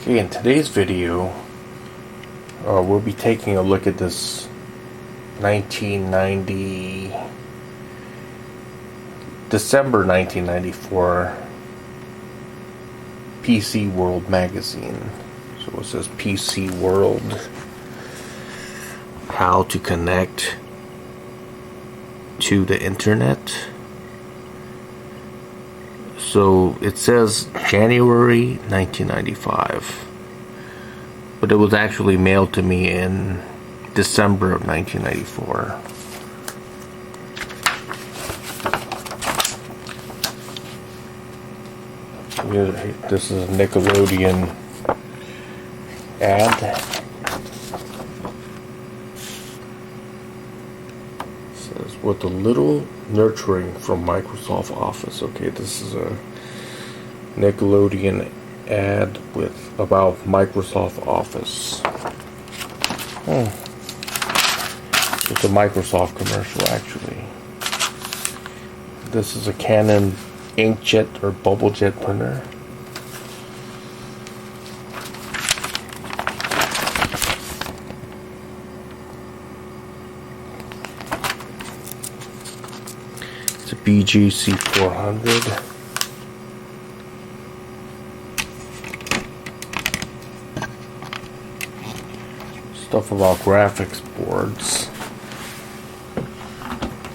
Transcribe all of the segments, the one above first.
Okay, in today's video, we'll be taking a look at this 1990, December 1994 PC World magazine. So it says PC World, how to connect to the internet. So it says January 1995, but it was actually mailed to me in December of 1994. This is a Nickelodeon ad. It says, with a little nurturing from Microsoft Office. Okay, this is a Nickelodeon ad about Microsoft Office. It's a Microsoft commercial, actually. This is a Canon inkjet or bubble jet printer. It's a BGC 400. Stuff about graphics boards.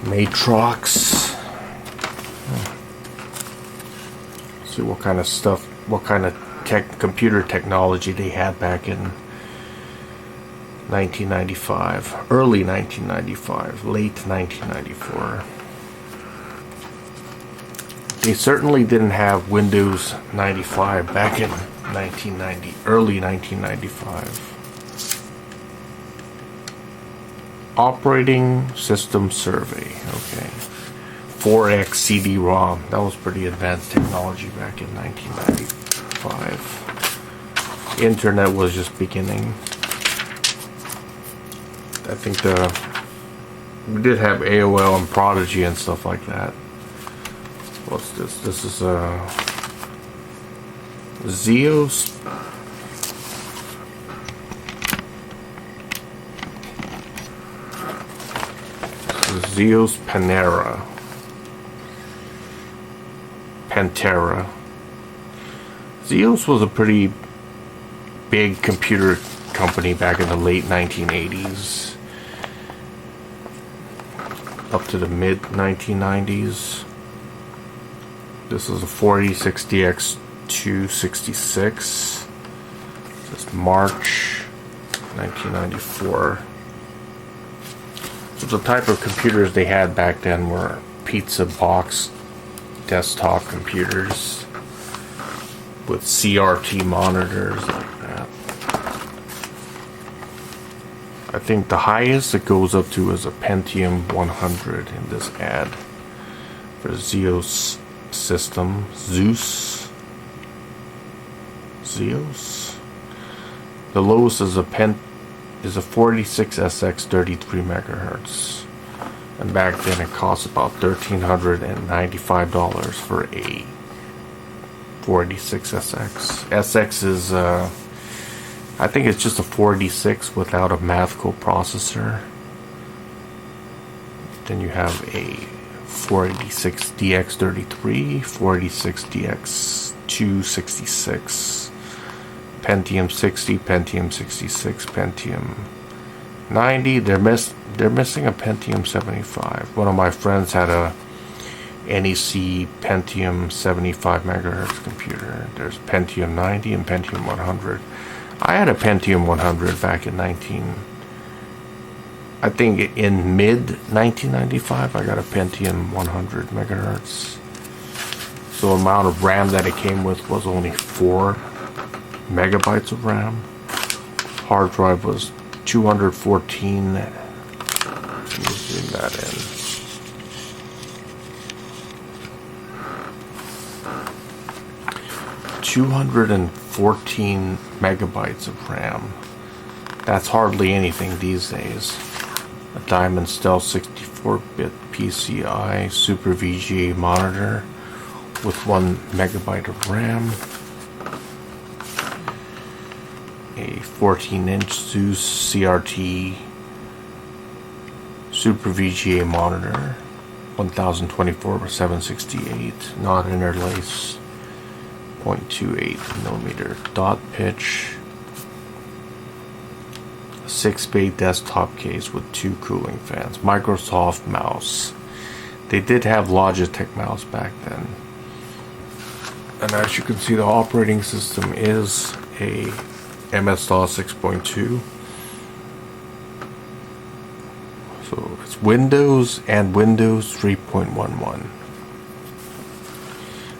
Matrox. See what kind of stuff, what kind of computer technology they had back in 1995, early 1995, late 1994. They certainly didn't have Windows 95 back in early 1995. Operating System Survey. Okay. 4X CD-ROM. That was pretty advanced technology back in 1995. Internet was just beginning. I think we did have AOL and Prodigy and stuff like that. What's this? This is a Zeos. Zeos Pantera. Zeos was a pretty big computer company back in the late 1980s up to the mid 1990s. This is a 486DX 266. This is March 1994. So the type of computers they had back then were pizza box desktop computers with CRT monitors like that. I think the highest it goes up to is a Pentium 100 in this ad for Zeos system. Zeus. The lowest is a 46SX 33 megahertz, and back then it cost about $1,395 for a 46SX. SX is I think it's just a 46 without a math coprocessor. Then you have a 486DX33, 486DX 266, Pentium 60, Pentium 66, Pentium 90. They're missing a Pentium 75. One of my friends had a NEC Pentium 75 megahertz computer. There's Pentium 90 and Pentium 100. I had a Pentium 100 back in I think in mid 1995. I got a Pentium 100 megahertz. So the amount of RAM that it came with was only 4 megabytes of RAM. Hard drive was 214. Let me zoom that in. 214 megabytes of RAM. That's hardly anything these days. A Diamond Stealth 64-bit PCI Super VGA monitor with 1 megabyte of RAM. a 14-inch Zeus CRT Super VGA monitor, 1024 by 768, not interlace, 0.28 millimeter dot pitch, a 6-bay desktop case with 2 cooling fans, Microsoft mouse. They did have Logitech mouse back then. And as you can see, the operating system is a MS-DOS 6.2. So it's Windows and Windows 3.11.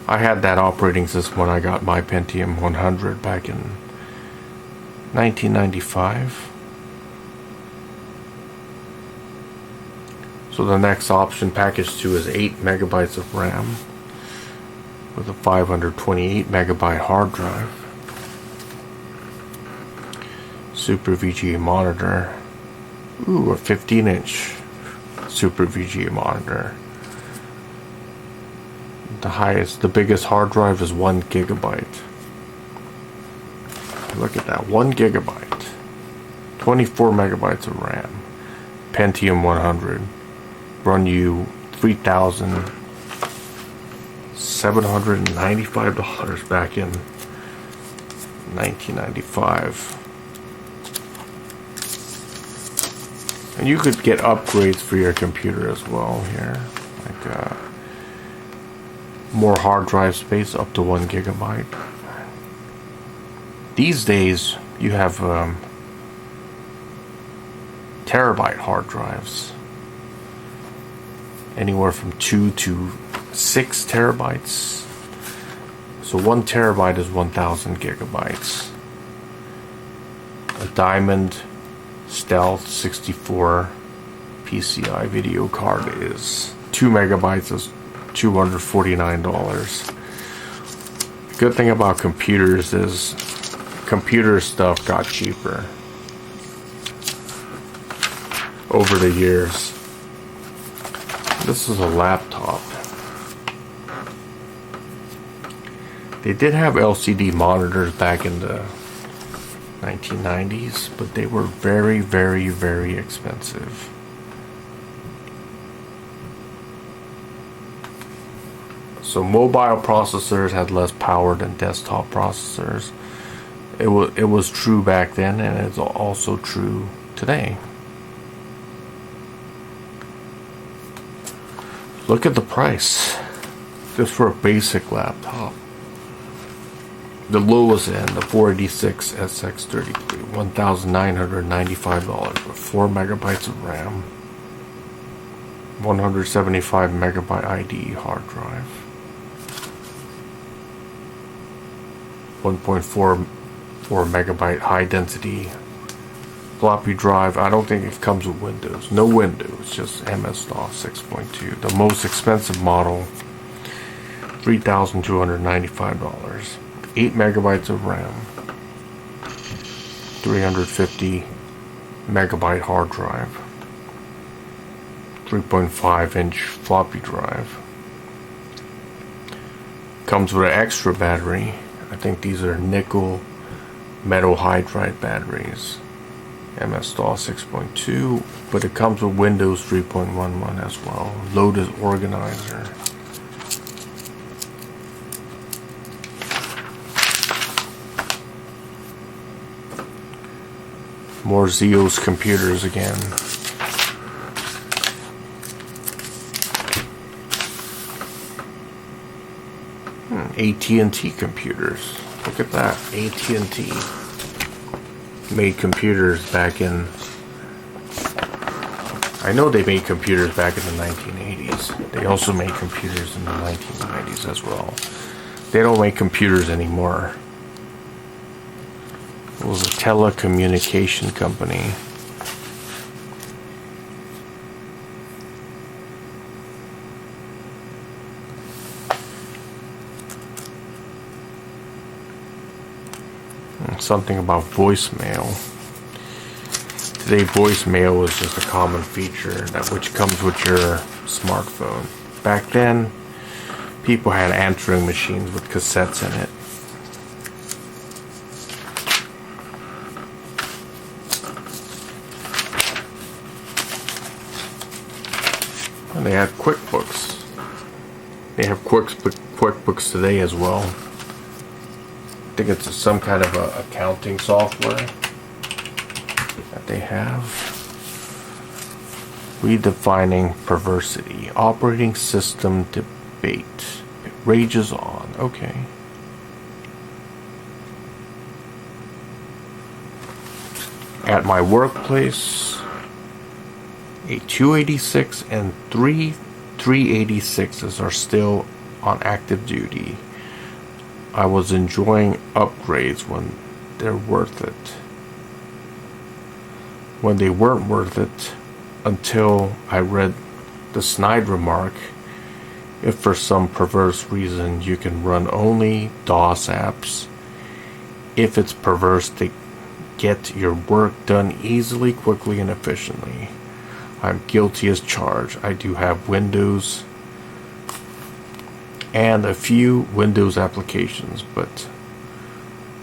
I had that operating system when I got my Pentium 100 back in 1995. So the next option, package 2, is 8 megabytes of RAM with a 528 megabyte hard drive. Super VGA monitor. Ooh, a 15-inch Super VGA monitor. The biggest hard drive is 1 gigabyte. Look at that, 1 gigabyte. 24 megabytes of RAM. Pentium 100. Run you $3,795 back in 1995. And you could get upgrades for your computer as well here, like more hard drive space up to 1 gigabyte. These days you have terabyte hard drives, anywhere from 2 to 6 terabytes. So 1 terabyte is 1,000 gigabytes. A Diamond Stealth 64 PCI video card is 2 megabytes is $249. The good thing about computers is computer stuff got cheaper over the years. This is a laptop. They did have LCD monitors back in the 1990s, but they were very, very, very expensive. So mobile processors had less power than desktop processors. It was true back then, and it's also true today. Look at the price, just for a basic laptop. The lowest end, the 486 SX33, $1,995 with 4 megabytes of RAM, 175 megabyte IDE hard drive, 1.44 megabyte high density floppy drive. I don't think it comes with Windows. No Windows, just MS-DOS 6.2. The most expensive model, $3,295. 8 megabytes of RAM, 350 megabyte hard drive, 3.5-inch floppy drive. Comes with an extra battery. I think these are nickel metal hydride batteries. MS-DOS 6.2, but it comes with Windows 3.11 as well. Lotus organizer. More Zeus computers again. AT&T computers. Look at that. AT&T made computers back in... I know they made computers back in the 1980s. They also made computers in the 1990s as well. They don't make computers anymore. It was a telecommunication company. Something about voicemail. Today, voicemail is just a common feature which comes with your smartphone. Back then, people had answering machines with cassettes in it. they had QuickBooks. They have QuickBooks today as well. I think it's some kind of a accounting software that they have. Redefining perversity. Operating system debate. It rages on. Okay. At my workplace, a 286 and three 386s are still on active duty. I was enjoying upgrades when they're worth it. When they weren't worth it, until I read the snide remark, if for some perverse reason you can run only DOS apps, if it's perverse to get your work done easily, quickly, and efficiently. I'm guilty as charged. I do have Windows and a few Windows applications, but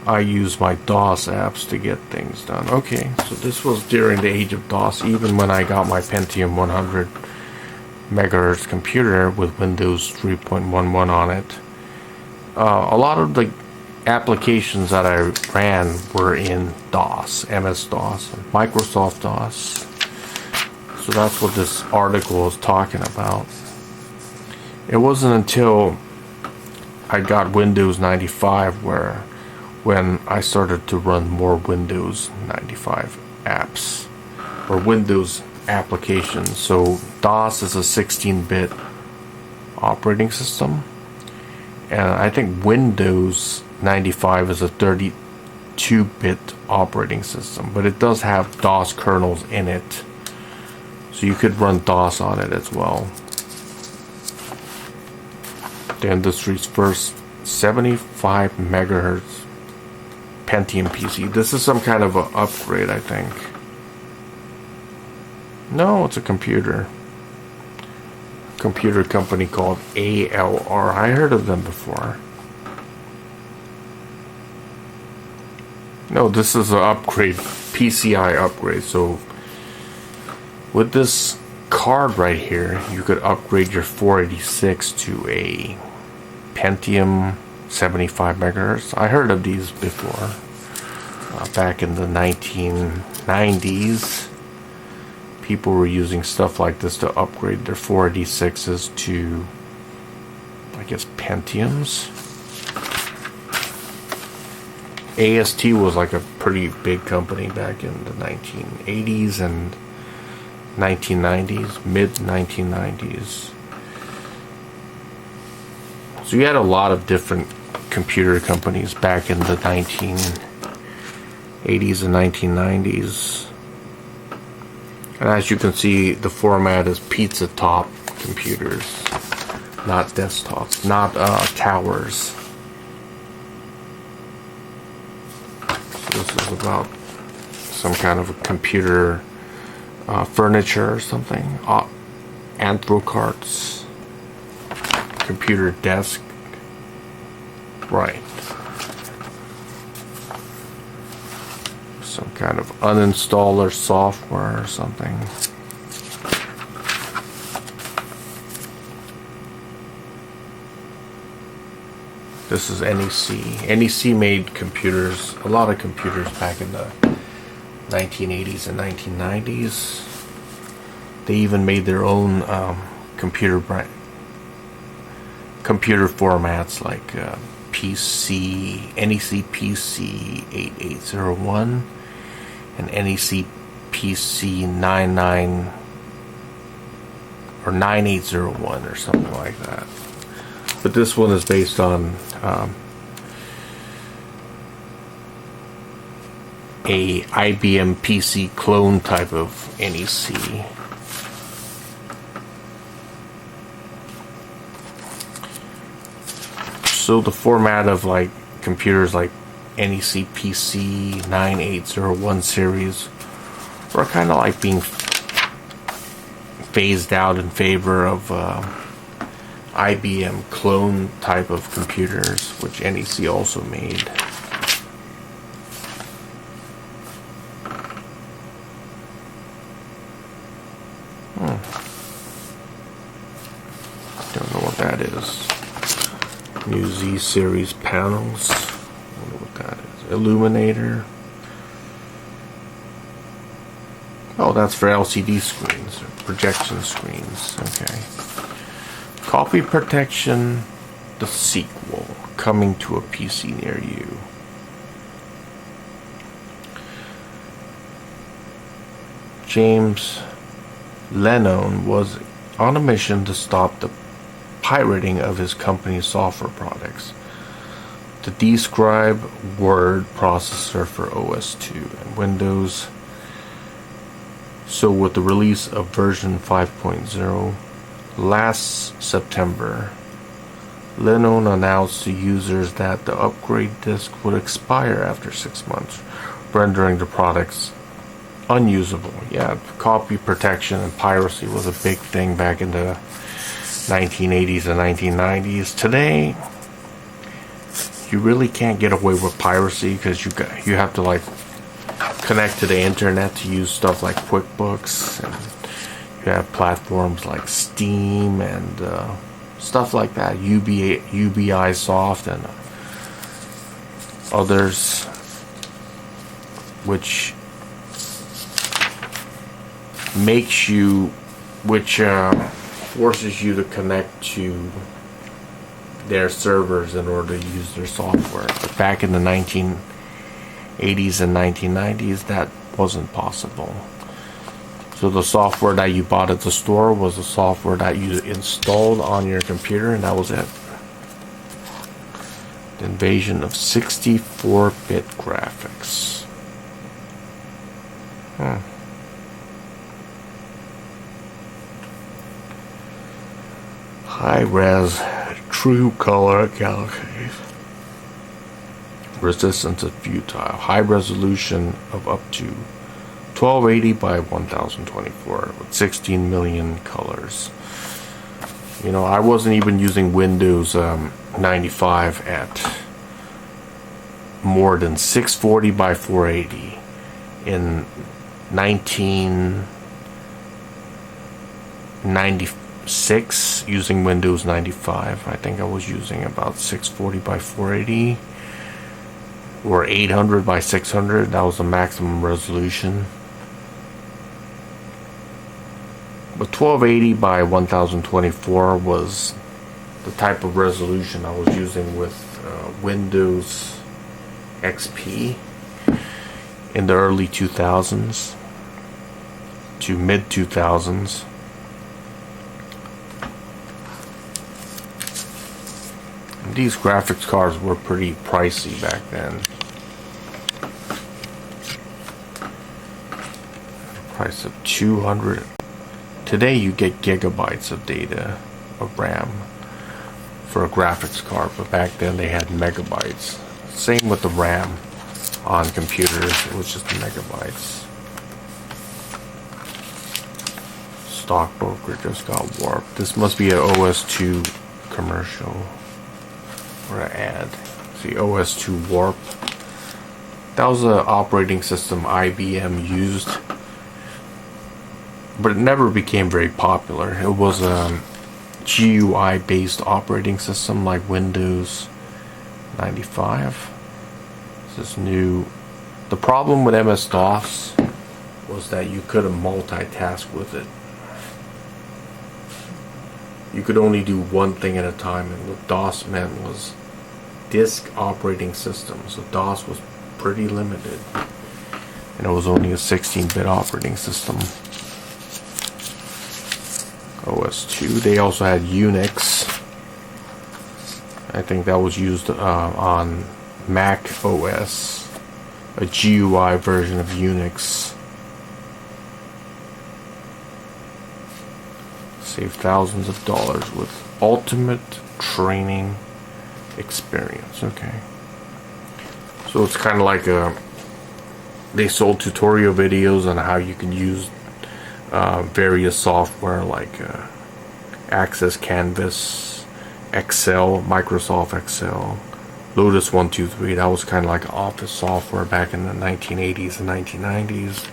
I use my DOS apps to get things done. Okay, so this was during the age of DOS, even when I got my Pentium 100 megahertz computer with Windows 3.11 on it. A lot of the applications that I ran were in DOS, MS-DOS, Microsoft DOS. So that's what this article is talking about. It wasn't until I got Windows 95 when I started to run more Windows 95 apps or Windows applications. So DOS is a 16-bit operating system, and I think Windows 95 is a 32-bit operating system, but it does have DOS kernels in it, so you could run DOS on it as well. The industry's first 75 megahertz Pentium PC. This is some kind of an upgrade, I think. No, it's a computer company called ALR. I heard of them before. No, this is an upgrade, PCI upgrade. So with this card right here, you could upgrade your 486 to a Pentium 75 megahertz. I heard of these before. Back in the 1990s, people were using stuff like this to upgrade their 486s to, I guess, Pentiums. AST was like a pretty big company back in the 1980s and 1990s, mid 1990s. So you had a lot of different computer companies back in the 1980s and 1990s. And as you can see, the format is pizza top computers, not desktops, not towers. So this is about some kind of a computer furniture or something. Anthrocarts. Computer desk. Right. Some kind of uninstaller software or something. This is NEC. NEC made computers, a lot of computers back in the 1980s and 1990s. They even made their own computer formats like PC, NEC PC 8801 and NEC PC 99 or 9801 or something like that. But this one is based on a IBM PC clone type of NEC. So the format of like computers like NEC PC 9801 series were kind of like being phased out in favor of IBM clone type of computers, which NEC also made. New Z series panels. I wonder what that is. Illuminator. Oh, that's for LCD screens, or projection screens. Okay. Copy Protection, the sequel, coming to a PC near you. James Lennon was on a mission to stop the pirating of his company's software products. The Describe word processor for OS2 and Windows. So with the release of version 5.0 last September, Lennon announced to users that the upgrade disk would expire after 6 months, rendering the products unusable. Yeah, copy protection and piracy was a big thing back in the 1980s and 1990s. Today, you really can't get away with piracy because you have to like connect to the internet to use stuff like QuickBooks, and you have platforms like Steam and stuff like that, UBI Soft and others, which forces you to connect to their servers in order to use their software. But back in the 1980s and 1990s, that wasn't possible. So the software that you bought at the store was the software that you installed on your computer, and that was it. The invasion of 64-bit graphics. High-res, true color galaxies. Resistance is futile. High resolution of up to 1280 by 1024 with 16 million colors. You know, I wasn't even using Windows 95 at more than 640 by 480 in 1996 using Windows 95. I think I was using about 640 by 480 or 800 by 600. That was the maximum resolution. But 1280 by 1024 was the type of resolution I was using with Windows XP in the early 2000s to mid 2000s. And these graphics cards were pretty pricey back then. Price of 200. Today you get gigabytes of data of RAM for a graphics card, but back then they had megabytes. Same with the RAM on computers, it was just megabytes. Stockbroker just got warped. This must be an OS2 commercial or an ad. See, OS2 warp. That was an operating system IBM used, but it never became very popular. It was a GUI based operating system like Windows 95. This is new. The problem with MS-DOS was that you couldn't multitask with it. You could only do one thing at a time, and what DOS meant was disk operating system. So DOS was pretty limited, and it was only a 16-bit operating system. OS2. They also had Unix. I think that was used on Mac OS, a GUI version of Unix. Save thousands of dollars with ultimate training experience. Okay. So it's kind of like they sold tutorial videos on how you can use various software like Access Canvas, Excel, Microsoft Excel, Lotus 123. That was kind of like office software back in the 1980s and 1990s.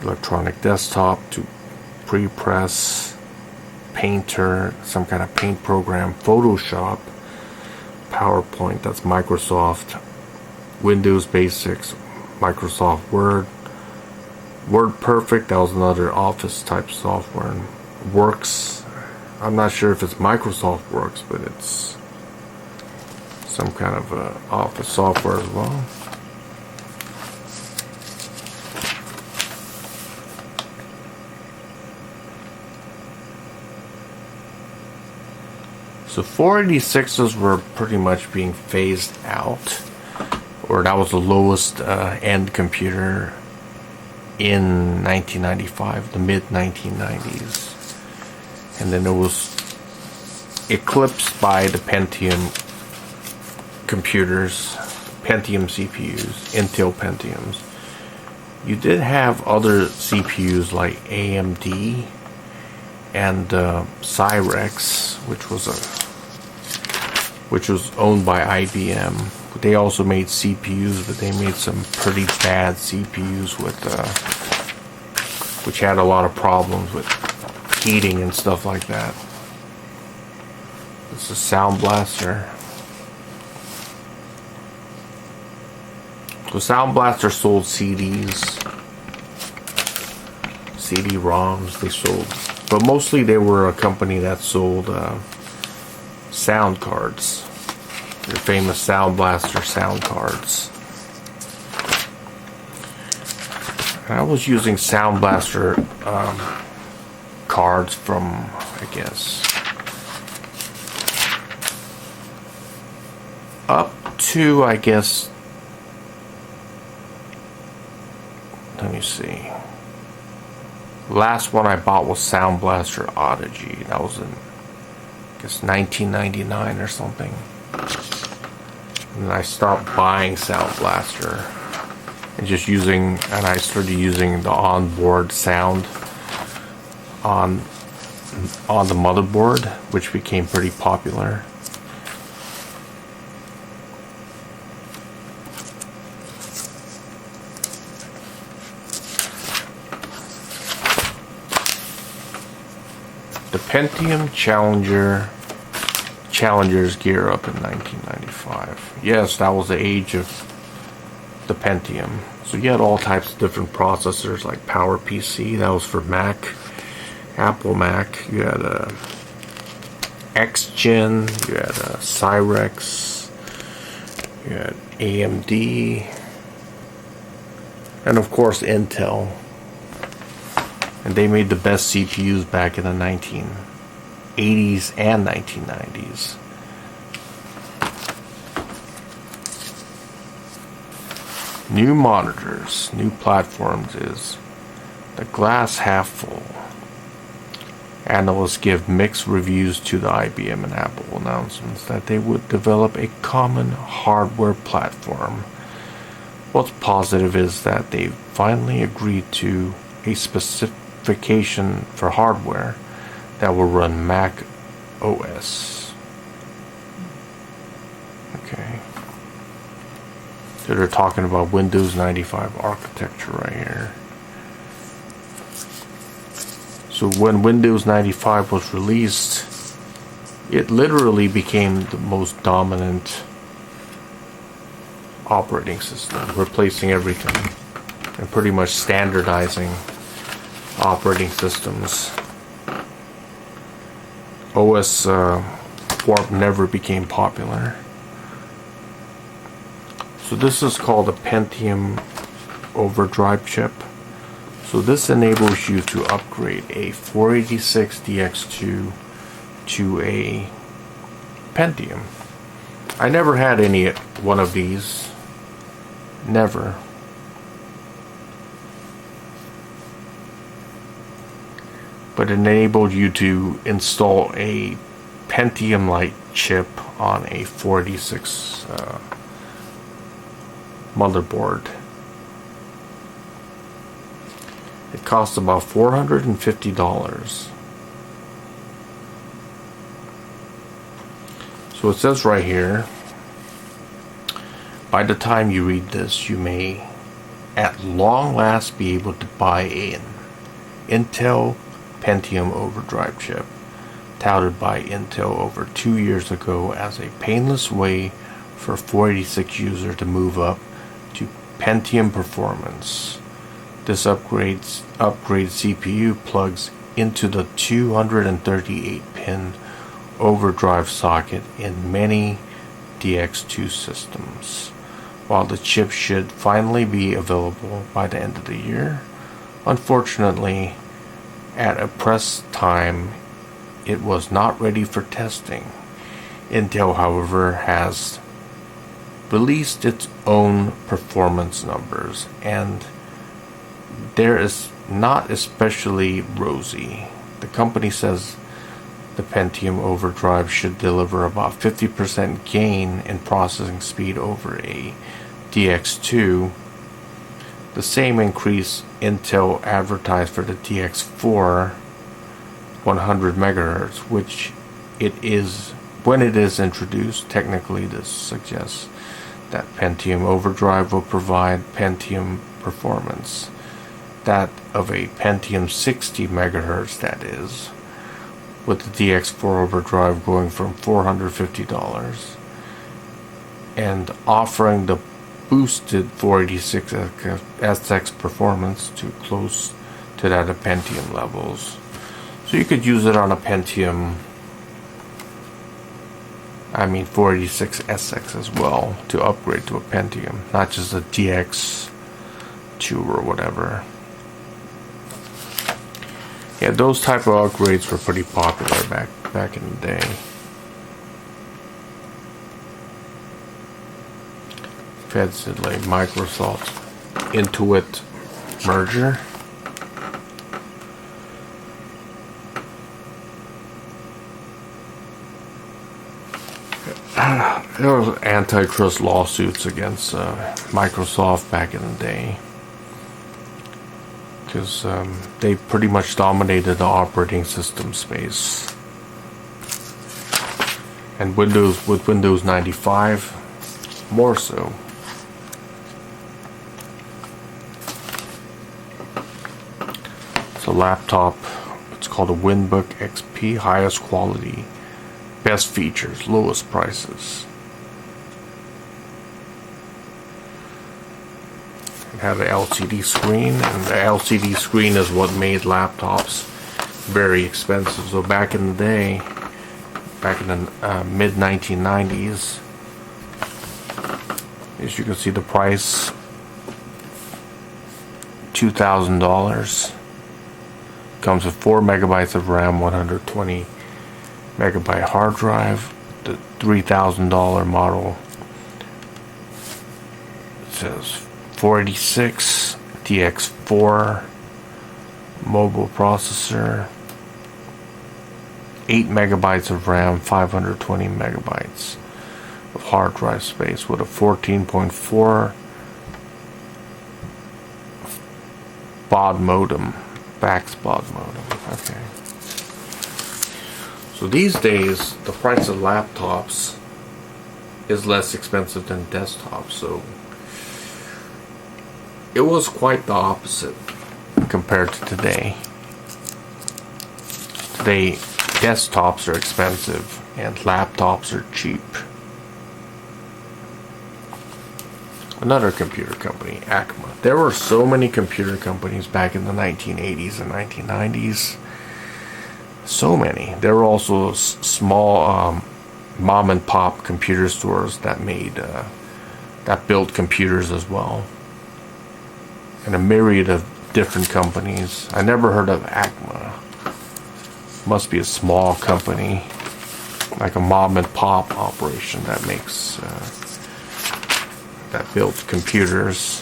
Electronic desktop to pre-press, Painter, some kind of paint program, Photoshop, PowerPoint, that's Microsoft. Windows Basics, Microsoft Word. WordPerfect, that was another Office type software. And Works, I'm not sure if it's Microsoft Works, but it's some kind of Office software as well. So 486s were pretty much being phased out, or that was the lowest end computer in 1995, the mid 1990s, and then it was eclipsed by the Pentium computers, Pentium CPUs, Intel Pentiums. You did have other CPUs like AMD and Cyrex, which was owned by IBM. They also made CPUs, but they made some pretty bad CPUs with, which had a lot of problems with heating and stuff like that. This is Sound Blaster. So Sound Blaster sold CDs, CD-ROMs. They sold, but mostly they were a company that sold sound cards. Your famous Sound Blaster sound cards. I was using Sound Blaster cards from, I guess, up to, I guess, let me see. Last one I bought was Sound Blaster Odyssey. That was in, I guess, 1999 or something. And I stopped buying Sound Blaster and just using, and I started using the onboard sound on the motherboard, which became pretty popular. The Pentium Challengers gear up in 1995. Yes, that was the age of the Pentium. So you had all types of different processors like PowerPC, that was for Mac, Apple Mac. You had a XGen, you had a Cyrex, you had AMD, and of course Intel. And they made the best CPUs back in the 1980s and 1990s. New monitors, new platforms is the glass half full. Analysts give mixed reviews to the IBM and Apple announcements that they would develop a common hardware platform. What's positive is that they finally agreed to a specification for hardware that will run Mac OS. Okay. So they're talking about Windows 95 architecture right here. So when Windows 95 was released, it literally became the most dominant operating system, replacing everything and pretty much standardizing operating systems. OS Warp never became popular. So this is called a Pentium overdrive chip. So this enables you to upgrade a 486DX2 to a Pentium. I never had any one of these. Never. But it enabled you to install a Pentium-like chip on a 486 motherboard. It costs about $450. So it says right here, by the time you read this, you may at long last be able to buy an Intel Pentium overdrive chip to touted by Intel over 2 years ago as a painless way for 486 users to move up to Pentium performance. This upgrade CPU plugs into the 238-pin overdrive socket in many DX2 systems. While the chip should finally be available by the end of the year, unfortunately, at a press time, it was not ready for testing. Intel, however, has released its own performance numbers, and there is not especially rosy. The company says the Pentium overdrive should deliver about 50% gain in processing speed over a DX2, the same increase Intel advertised for the DX4 100 MHz, which it is when it is introduced. Technically, this suggests that Pentium overdrive will provide Pentium performance, that of a Pentium 60 MHz, that is, with the DX4 overdrive going from $450 and offering the boosted 486 SX performance to close to that of Pentium levels. So you could use it on a Pentium, 486 SX as well, to upgrade to a Pentium, not just a DX2 or whatever. Yeah, those type of upgrades were pretty popular back in the day. Feds did like Microsoft Intuit merger. There was antitrust lawsuits against Microsoft back in the day, because they pretty much dominated the operating system space. And with Windows 95, more so. It's a laptop. It's called a Winbook XP, highest quality, best features, lowest prices. It had an LCD screen, and the LCD screen is what made laptops very expensive. So back in the day, back in the mid 1990s, as you can see, the price $2,000. Comes with 4 megabytes of RAM, 120 megabyte hard drive. The $3,000 model, it says 486 DX4 mobile processor, 8 megabytes of RAM, 520 megabytes of hard drive space with a 14.4 baud modem, baud modem. Okay. So these days, the price of laptops is less expensive than desktops. So it was quite the opposite compared to today. Today, desktops are expensive and laptops are cheap. Another computer company, Acma. There were so many computer companies back in the 1980s and 1990s. So many. There were also small mom and pop computer stores that that built computers as well. And a myriad of different companies. I never heard of Acma. Must be a small company, like a mom and pop operation that makes that built computers.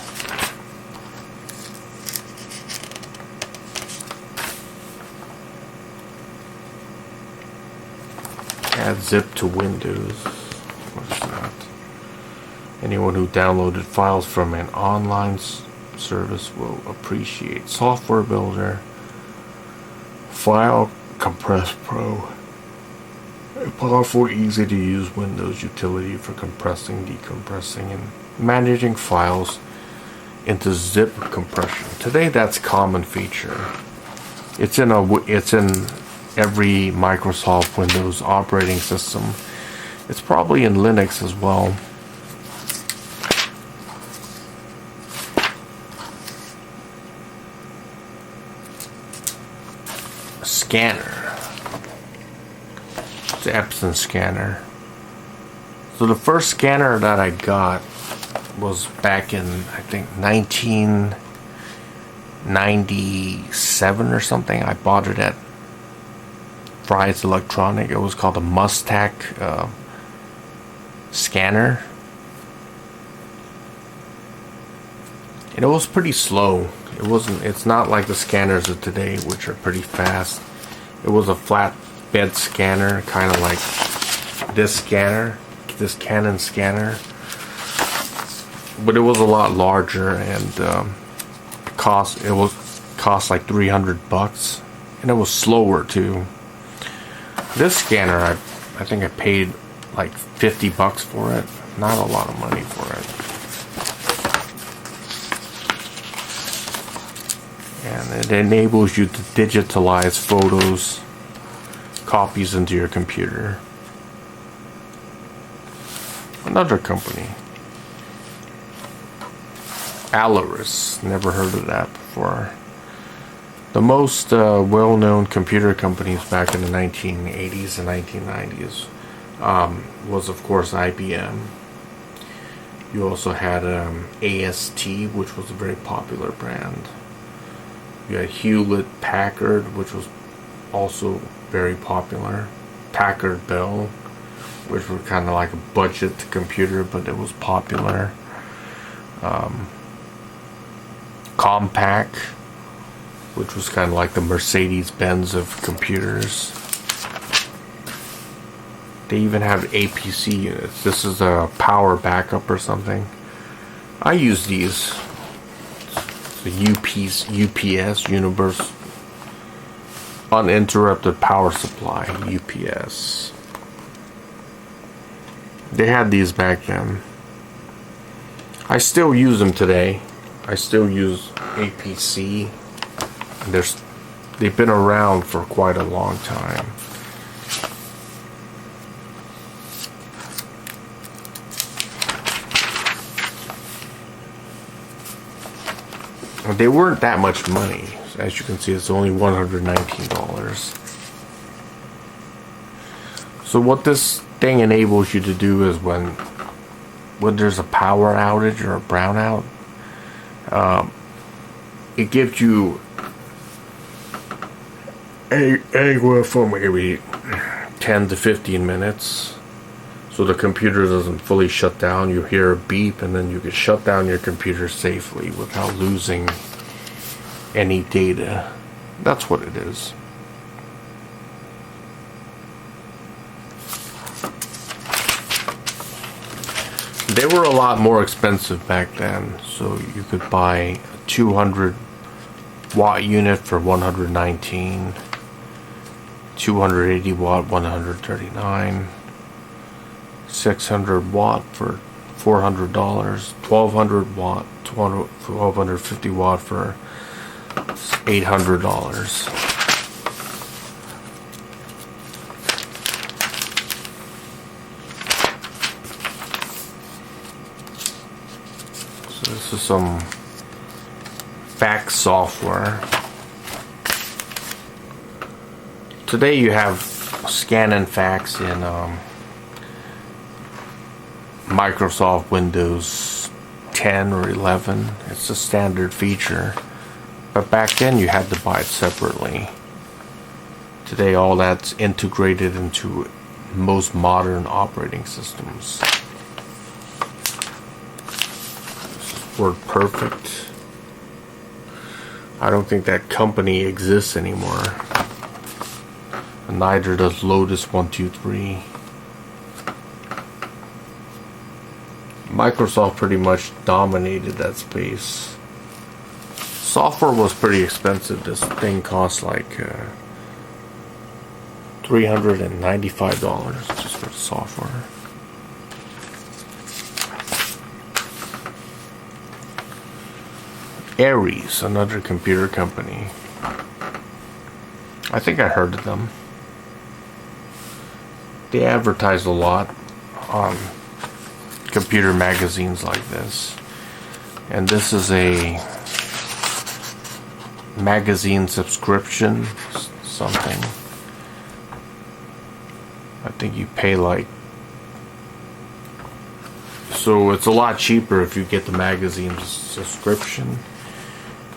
Add zip to Windows. What's that? Anyone who downloaded files from an online service will appreciate Software Builder, File Compress Pro, a powerful, easy to use Windows utility for compressing, decompressing, and managing files into zip compression. Today, that's a common feature. It's in every Microsoft Windows operating system. It's probably in Linux as well. Scanner. It's the Epson scanner. So the first scanner that I got was back in, I think, 1997 or something. I bought it at Fry's Electronic. It was called a Mustang scanner. And it was pretty slow. It's not like the scanners of today, which are pretty fast. It was a flat bed scanner, kind of like this scanner, this Canon scanner. But it was a lot larger, and it cost like $300, and it was slower too. This scanner, I think I paid like $50 for it. Not a lot of money for it. And it enables you to digitalize photos, copies into your computer. Another company. Alaris. Never heard of that before. The most well-known computer companies back in the 1980s and 1990s was, of course, IBM. You also had AST, which was a very popular brand. You had Hewlett Packard, which was also very popular. Packard Bell, which were kind of like a budget computer, but it was popular. Compaq, which was kind of like the Mercedes-Benz of computers. They even have APC units. This is a power backup or something. I use these. The UPS, Universal Uninterrupted Power Supply, UPS. They had these back then. I still use them today. I still use APC. They've been around for quite a long time. They weren't that much money. As you can see, it's only $119. So what this thing enables you to do is when there's a power outage or a brownout, it gives you anywhere from maybe 10 to 15 minutes. So the computer doesn't fully shut down. You hear a beep, and then you can shut down your computer safely without losing any data. That's what it is. They were a lot more expensive back then. So you could buy a 200 watt unit for $119, 280 watt $139, 600 watt for $400, 1200 watt, 1250 watt for $800. So this is some fax software. Today you have scan and fax in Microsoft Windows 10 or 11. It's a standard feature. But back then you had to buy it separately. Today all that's integrated into most modern operating systems. This is WordPerfect. I don't think that company exists anymore. And neither does Lotus 123. Microsoft pretty much dominated that space. Software was pretty expensive. This thing cost like $395 just for the software. Ares, another computer company. I think I heard of them. they advertise a lot on computer magazines like this. And this is a magazine subscription something. I think you pay like, so it's a lot cheaper if you get the magazine subscription.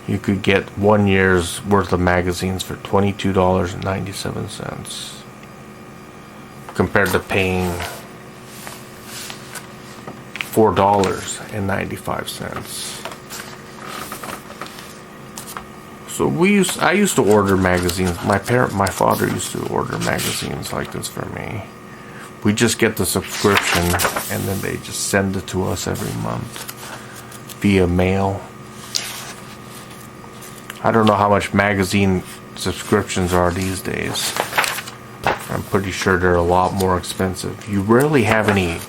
You could get 1 year's worth of magazines for $22.97 compared to paying $4.95. So I used to order magazines. My father used to order magazines like this for me. We just get the subscription and then they just send it to us every month via mail. I don't know how much magazine subscriptions are these days. I'm pretty sure they're a lot more expensive. You rarely have any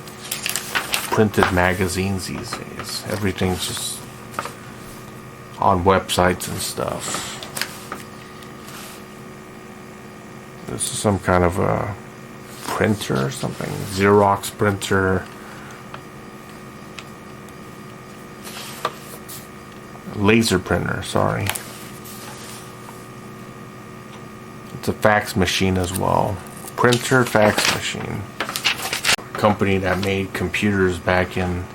printed magazines these days. Everything's just on websites and stuff. This is some kind of a printer or something. Xerox printer. Laser printer, sorry. It's a fax machine as well. Printer, fax machine. Company that made computers back in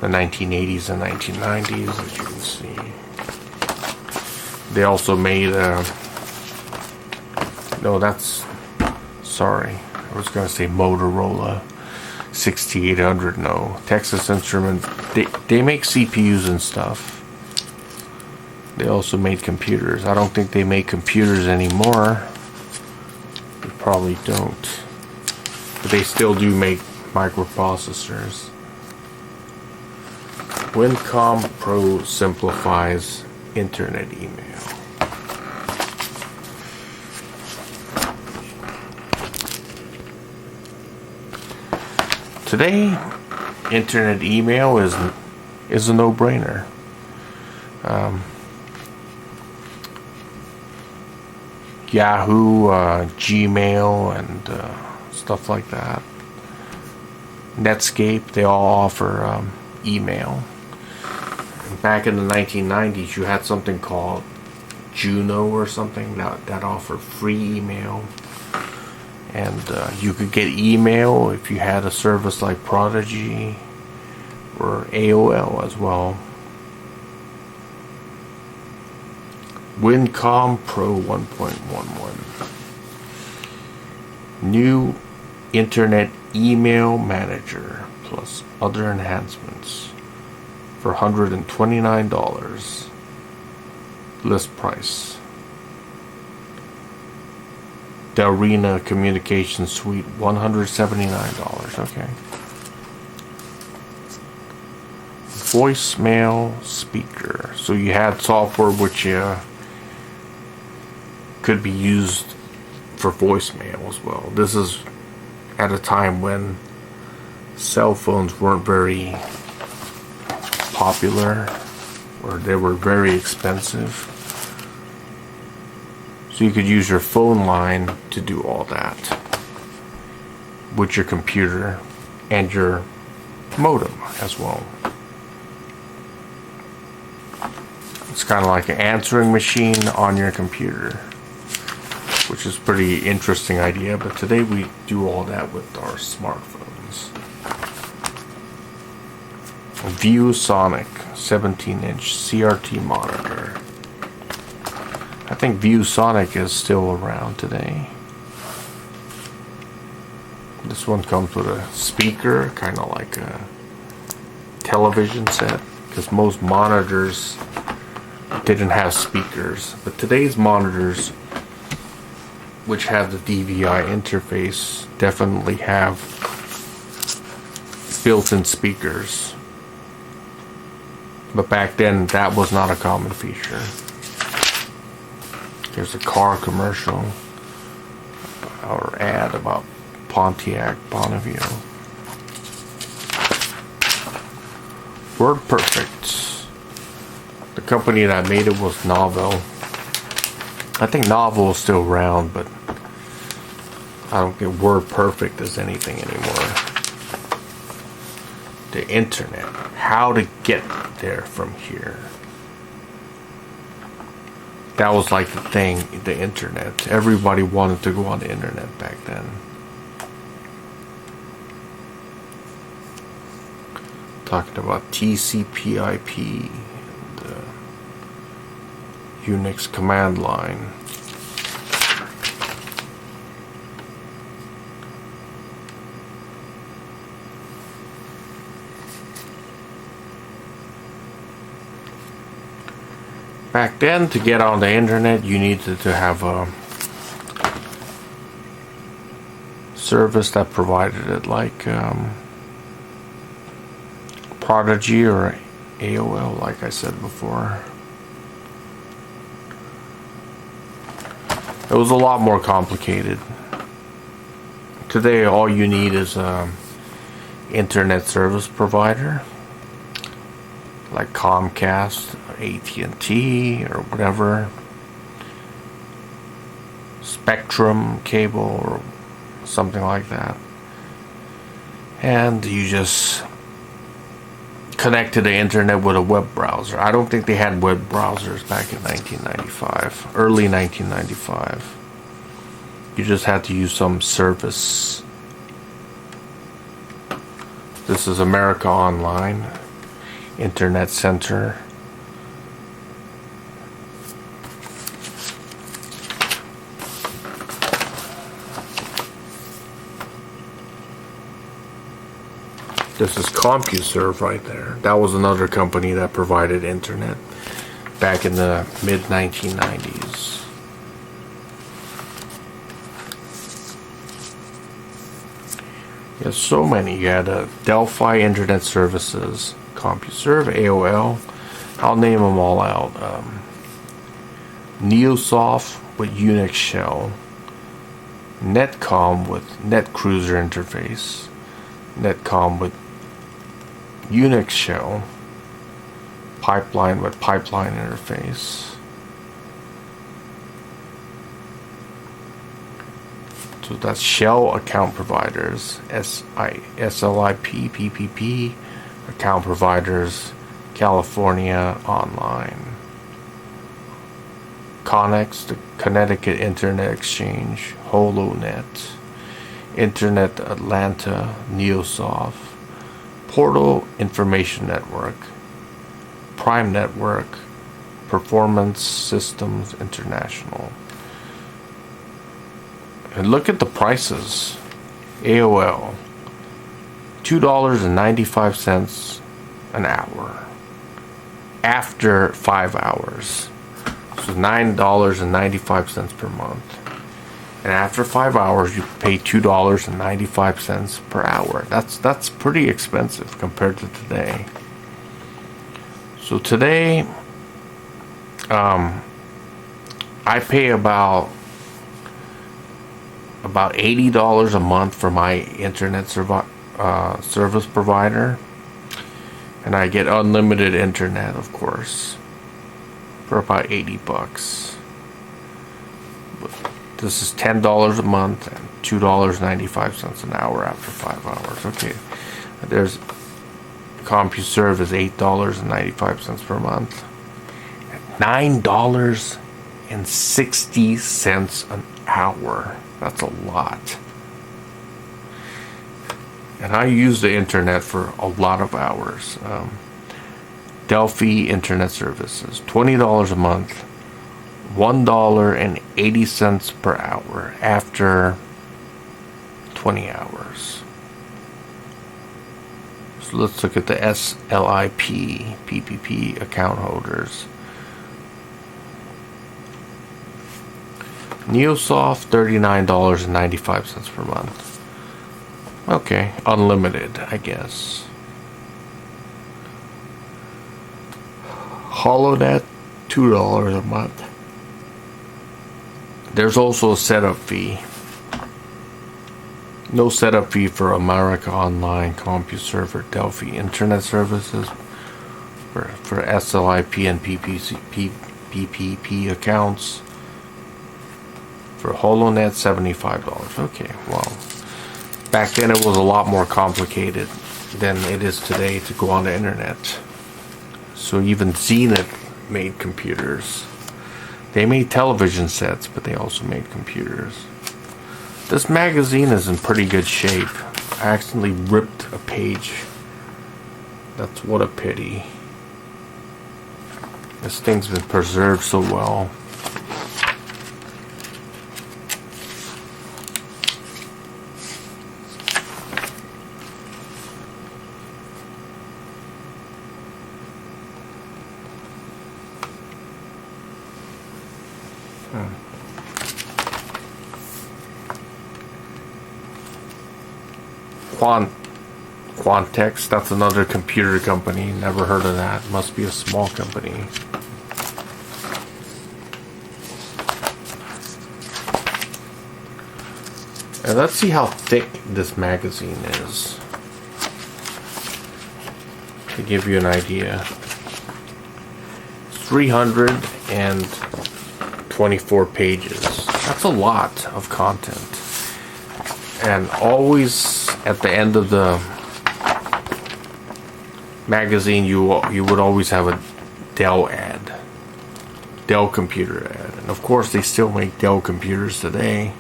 the 1980s and 1990s, as you can see. They also made sorry, I was going to say Motorola 6800. No, Texas Instruments. They make CPUs and stuff. They also made computers. I don't think they make computers anymore. They probably don't. But they still do make microprocessors. Wincom Pro simplifies internet email. Today, internet email is a no-brainer. Yahoo, Gmail, and stuff like that. Netscape, they all offer email. And back in the 1990s, you had something called Juno or something that offered free email. And you could get email if you had a service like Prodigy or AOL as well. Wincom Pro 1.11. New Internet Email Manager plus other enhancements for $129. List price. Arena Communication Suite, $179. Okay. Voicemail speaker. So you had software which could be used for voicemail as well. This is at a time when cell phones weren't very popular, or they were very expensive. So you could use your phone line to do all that with your computer and your modem as well. It's kind of like an answering machine on your computer, which is a pretty interesting idea, but today we do all that with our smartphones. ViewSonic 17-inch CRT monitor. I think ViewSonic is still around today. This one comes with a speaker, kind of like a television set, because most monitors didn't have speakers. But today's monitors, which have the DVI interface, definitely have built-in speakers. But back then, that was not a common feature. There's a car commercial or ad about Pontiac Bonneville. WordPerfect. The company that made it was Novell. I think Novell is still around, but I don't think WordPerfect is anything anymore. The internet. How to get there from here. That was like the thing, the internet. Everybody wanted to go on the internet back then. Talking about TCP/IP, the Unix command line. Back then, to get on the internet, you needed to have a service that provided it, like Prodigy or AOL, like I said before. It was a lot more complicated. Today, all you need is an internet service provider, like Comcast, AT&T, or whatever, Spectrum cable or something like that, and you just connect to the internet with a web browser. I don't think they had web browsers back in 1995, early 1995. You just had to use some service. This is America Online, Internet Center. This is CompuServe right there. That was another company that provided internet back in the mid-1990s. There's so many. You had Delphi Internet Services, CompuServe, AOL. I'll name them all out. Neosoft with Unix shell. Netcom with NetCruiser interface. Netcom with Unix shell. Pipeline with pipeline interface. So that's shell account providers, SLIP, PPP, account providers, California Online. Connex, the Connecticut Internet Exchange, HoloNet, Internet Atlanta, Neosoft, Portal Information Network, Prime Network, Performance Systems International. And look at the prices. AOL, $2.95 an hour. After 5 hours. So $9.95 per month. And after 5 hours, you pay $2.95 per hour. That's pretty expensive compared to today. So today, I pay about $80 a month for my internet service provider, and I get unlimited internet, of course, for about $80. This is $10 a month and $2.95 an hour after 5 hours. Okay, there's CompuServe is $8.95 per month, $9.60 an hour. That's a lot. And I use the internet for a lot of hours. Delphi Internet Services, $20 a month, $1.80 per hour after 20 hours. So let's look at the SLIP, PPP account holders. Neosoft, $39.95 per month. Okay, unlimited, I guess. HoloNet, $2 a month. There's also a setup fee. No setup fee for America Online, CompuServe, Delphi Internet Services. For SLIP and PPP accounts. For HoloNet, $75. Okay, well, back then it was a lot more complicated than it is today to go on the internet. So even Zenith made computers. They made television sets, but they also made computers. This magazine is in pretty good shape. I accidentally ripped a page. That's what a pity. This thing's been preserved so well. Quantex, that's another computer company. Never heard of that. Must be a small company. And let's see how thick this magazine is, to give you an idea. 324 pages. That's a lot of content. And always at the end of the magazine, you would always have a Dell ad, Dell computer ad, and of course they still make Dell computers today.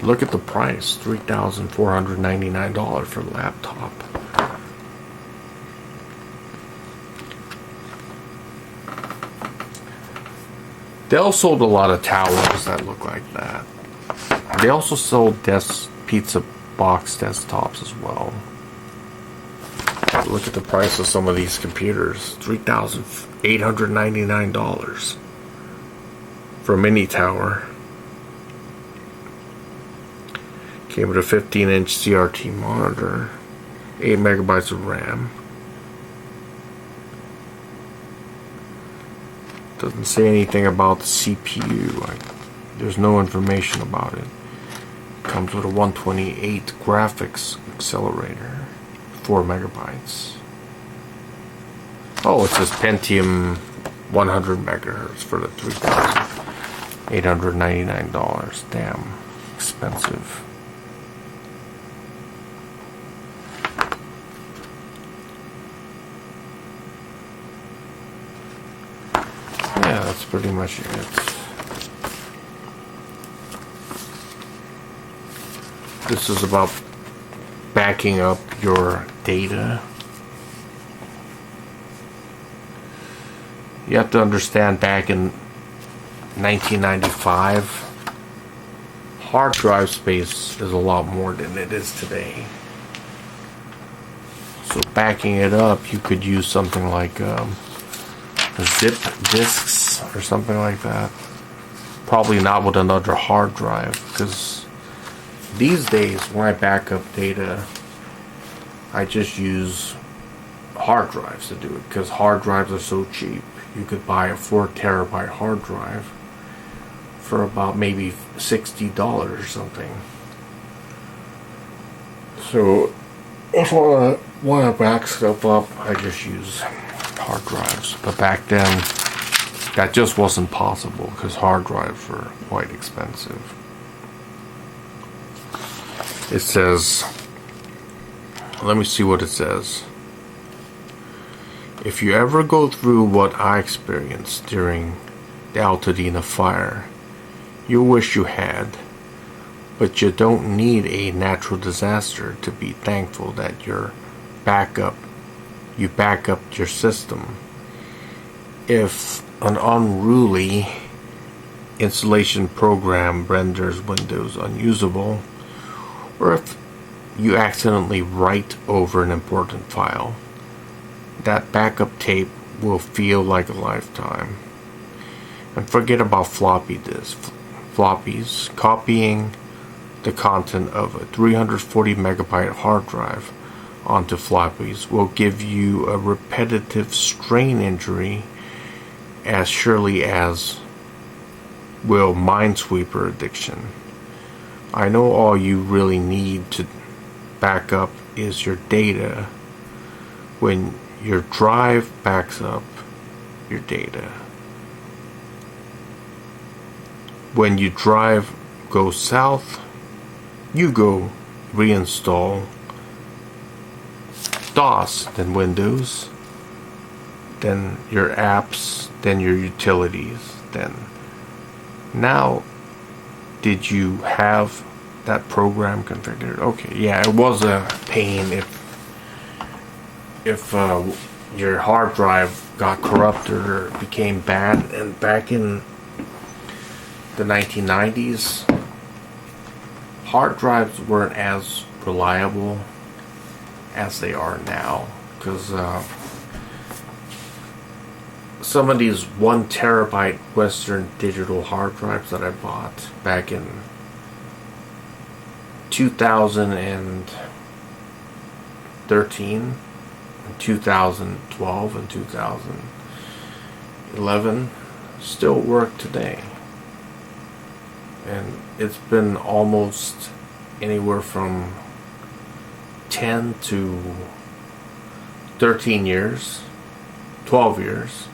Look at the price, $3,499 for a laptop. Dell sold a lot of towers that look like that. They also sold pizza box desktops as well. Look at the price of some of these computers. $3,899 for a mini tower. Came with a 15-inch CRT monitor, 8 megabytes of RAM. Doesn't say anything about the CPU. There's no information about it. Comes with a 128 graphics accelerator, 4 megabytes. Oh, it says Pentium 100 megahertz for the $3,899. Damn, expensive. Yeah, that's pretty much it. This is about backing up your data. You have to understand, back in 1995, hard drive space is a lot more than it is today. So backing it up, you could use something like zip disks or something like that. Probably not with another hard drive, because these days when I back up data, I just use hard drives to do it, because hard drives are so cheap. You could buy a 4 terabyte hard drive for about maybe $60 or something. So if I want to back stuff up, I just use hard drives. But back then, that just wasn't possible because hard drives were quite expensive. It says, let me see what it says. If you ever go through what I experienced during the Altadena fire, you wish you had, but you don't need a natural disaster to be thankful that you back up your system. If an unruly installation program renders Windows unusable, or if you accidentally write over an important file, that backup tape will feel like a lifetime. And forget about floppy disks. Floppies. Copying the content of a 340 megabyte hard drive onto floppies will give you a repetitive strain injury as surely as will Minesweeper addiction. I know all you really need to back up is your data. When your drive backs up your data, when you drive goes south, you go reinstall DOS, then Windows, then your apps, then your utilities, then now did you have that program configured? Okay, yeah, it was a pain if your hard drive got corrupted or became bad. And back in the 1990s, hard drives weren't as reliable as they are now, because some of these 1 terabyte Western Digital hard drives that I bought back in 2013, 2012, and 2011 still work today. And it's been almost anywhere from 10 to 13 years, 12 years,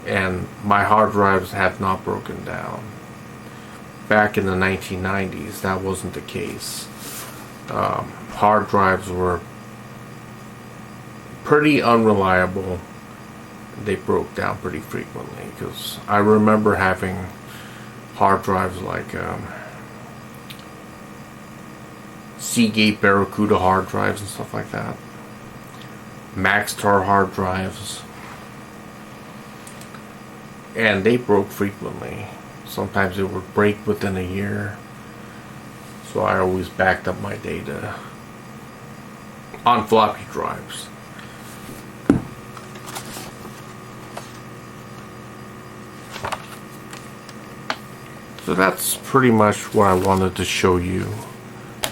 and my hard drives have not broken down. Back in the 1990s, that wasn't the case. Hard drives were pretty unreliable. They broke down pretty frequently, because I remember having hard drives like Seagate Barracuda hard drives and stuff like that, Maxtar hard drives, and they broke frequently. Sometimes it would break within a year, so I always backed up my data on floppy drives. So that's pretty much what I wanted to show you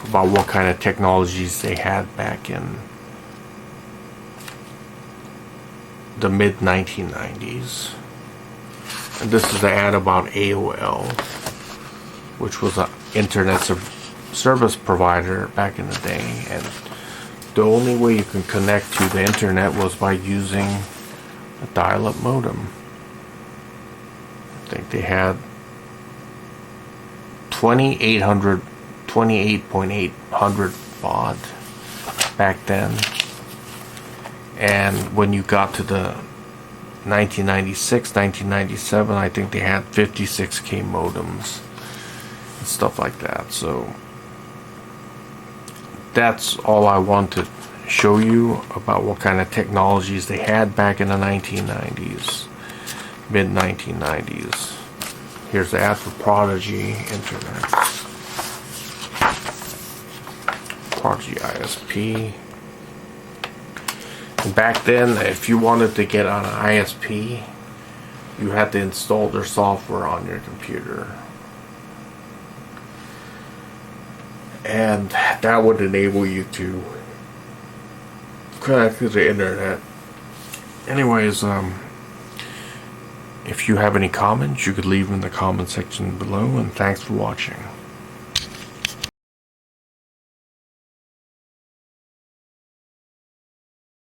about what kind of technologies they had back in the mid 1990s. And this is an ad about AOL, which was an internet service provider back in the day, and the only way you can connect to the internet was by using a dial-up modem. I think they had 28.800 baud back then, and when you got to the 1996, 1997, I think they had 56K modems and stuff like that. So that's all I want to show you about what kind of technologies they had back in the 1990s, mid 1990s. Here's the ad for Prodigy Internet, Prodigy ISP. And back then, if you wanted to get on an ISP, you had to install their software on your computer, and that would enable you to connect to the internet. Anyways, if you have any comments, you could leave them in the comment section below, and thanks for watching.